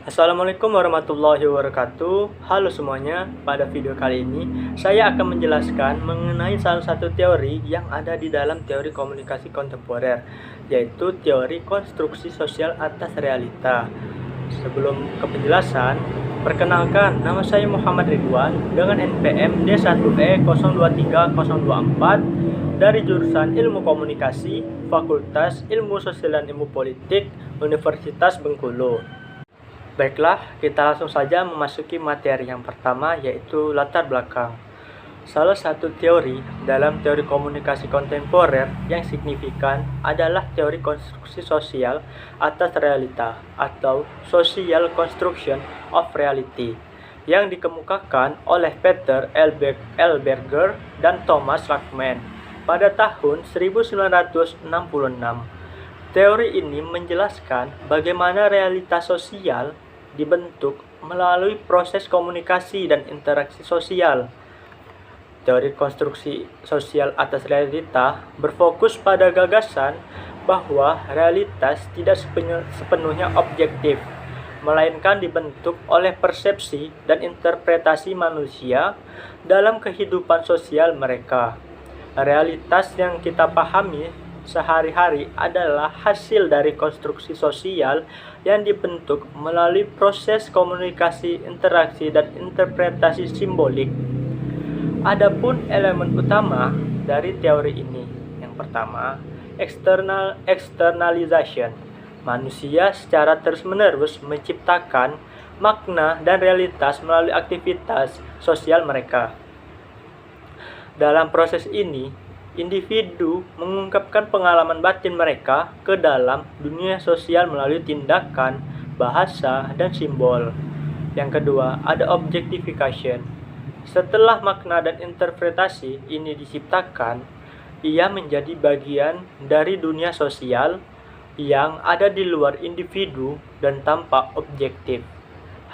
Assalamualaikum warahmatullahi wabarakatuh. Halo semuanya, pada video kali ini saya akan menjelaskan mengenai salah satu teori yang ada di dalam teori komunikasi kontemporer, yaitu teori konstruksi sosial atas realita. Sebelum ke penjelasan, perkenalkan, nama saya Muhammad Ridwan dengan NPM D1E023024 dari jurusan Ilmu Komunikasi, Fakultas Ilmu Sosial dan Ilmu Politik, Universitas Bengkulu. Baiklah, kita langsung saja memasuki materi yang pertama, yaitu latar belakang. Salah satu teori dalam teori komunikasi kontemporer yang signifikan adalah teori konstruksi sosial atas realita atau social construction of reality yang dikemukakan oleh Peter L. Berger dan Thomas Lackman pada tahun 1966. Teori ini menjelaskan bagaimana realitas sosial dibentuk melalui proses komunikasi dan interaksi sosial. Teori konstruksi sosial atas realita berfokus pada gagasan bahwa realitas tidak sepenuhnya objektif, melainkan dibentuk oleh persepsi dan interpretasi manusia dalam kehidupan sosial mereka. Realitas yang kita pahami sehari-hari adalah hasil dari konstruksi sosial yang dibentuk melalui proses komunikasi, interaksi, dan interpretasi simbolik. Adapun elemen utama dari teori ini, yang pertama, externalization. Manusia secara terus-menerus menciptakan makna dan realitas melalui aktivitas sosial mereka. Dalam proses ini, individu mengungkapkan pengalaman batin mereka ke dalam dunia sosial melalui tindakan, bahasa, dan simbol. Yang kedua, ada objectification. Setelah makna dan interpretasi ini diciptakan, ia menjadi bagian dari dunia sosial yang ada di luar individu dan tampak objektif.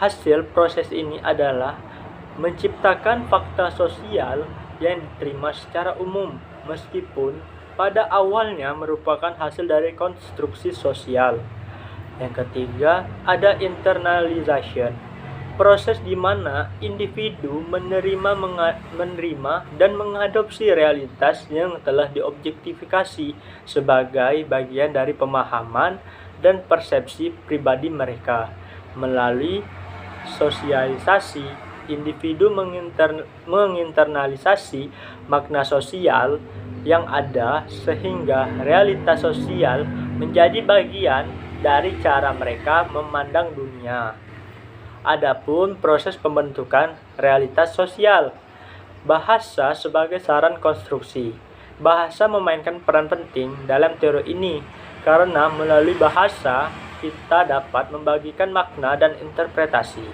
Hasil proses ini adalah menciptakan fakta sosial yang diterima secara umum, meskipun pada awalnya merupakan hasil dari konstruksi sosial. Yang ketiga, ada internalization. Proses di mana individu menerima dan mengadopsi realitas yang telah diobjektifikasi sebagai bagian dari pemahaman dan persepsi pribadi mereka. Melalui sosialisasi, individu menginternalisasi makna sosial yang ada sehingga realitas sosial menjadi bagian dari cara mereka memandang dunia. Adapun proses pembentukan realitas sosial, bahasa sebagai saran konstruksi. Bahasa memainkan peran penting dalam teori ini karena melalui bahasa kita dapat membagikan makna dan interpretasi.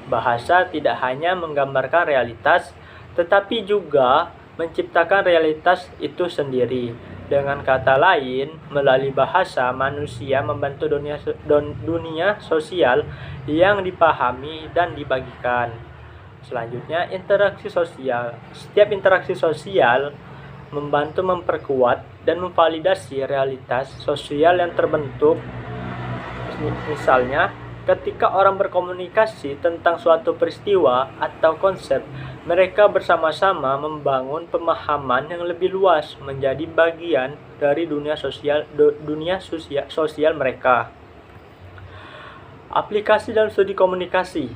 Bahasa tidak hanya menggambarkan realitas, tetapi juga menciptakan realitas itu sendiri. Dengan kata lain, melalui bahasa, manusia membantu dunia sosial yang dipahami dan dibagikan. Selanjutnya, interaksi sosial. Setiap interaksi sosial membantu memperkuat dan memvalidasi realitas sosial yang terbentuk. Misalnya, ketika orang berkomunikasi tentang suatu peristiwa atau konsep, mereka bersama-sama membangun pemahaman yang lebih luas menjadi bagian dari dunia sosial mereka. Aplikasi dalam studi komunikasi.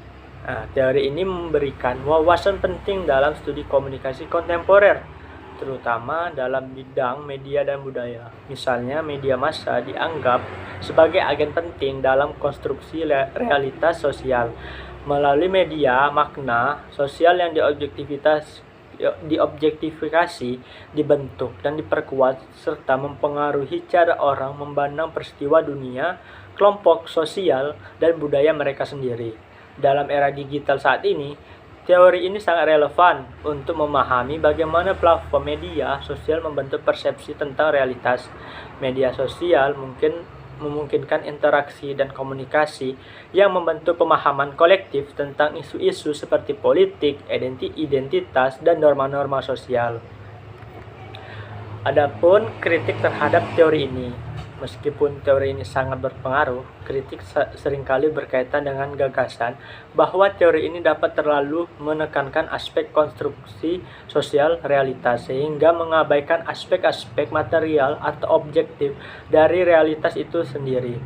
Teori ini memberikan wawasan penting dalam studi komunikasi kontemporer, terutama dalam bidang media dan budaya. Misalnya, media massa dianggap sebagai agen penting dalam konstruksi realitas sosial. Melalui media, makna sosial yang diobjektifikasi, dibentuk dan diperkuat serta mempengaruhi cara orang memandang peristiwa dunia, kelompok sosial, dan budaya mereka sendiri. Dalam era digital saat ini, teori ini sangat relevan untuk memahami bagaimana platform media sosial membentuk persepsi tentang realitas. Media sosial memungkinkan interaksi dan komunikasi yang membentuk pemahaman kolektif tentang isu-isu seperti politik, identitas, dan norma-norma sosial. Adapun kritik terhadap teori ini. Meskipun teori ini sangat berpengaruh, kritik seringkali berkaitan dengan gagasan bahwa teori ini dapat terlalu menekankan aspek konstruksi sosial realitas sehingga mengabaikan aspek-aspek material atau objektif dari realitas itu sendiri.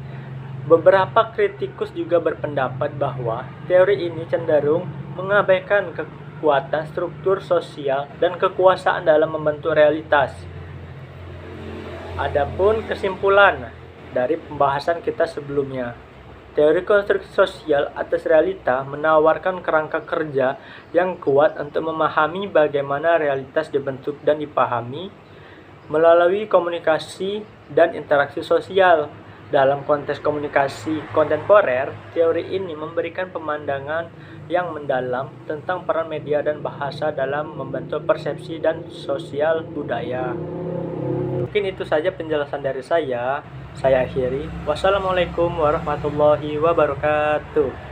Beberapa kritikus juga berpendapat bahwa teori ini cenderung mengabaikan kekuatan struktur sosial dan kekuasaan dalam membentuk realitas. Adapun kesimpulan dari pembahasan kita sebelumnya, teori konstruksi sosial atas realita menawarkan kerangka kerja yang kuat untuk memahami bagaimana realitas dibentuk dan dipahami melalui komunikasi dan interaksi sosial. Dalam konteks komunikasi kontemporer, teori ini memberikan pemandangan yang mendalam tentang peran media dan bahasa dalam membentuk persepsi dan sosial budaya. Mungkin itu saja penjelasan dari saya. Saya akhiri. Wassalamualaikum warahmatullahi wabarakatuh.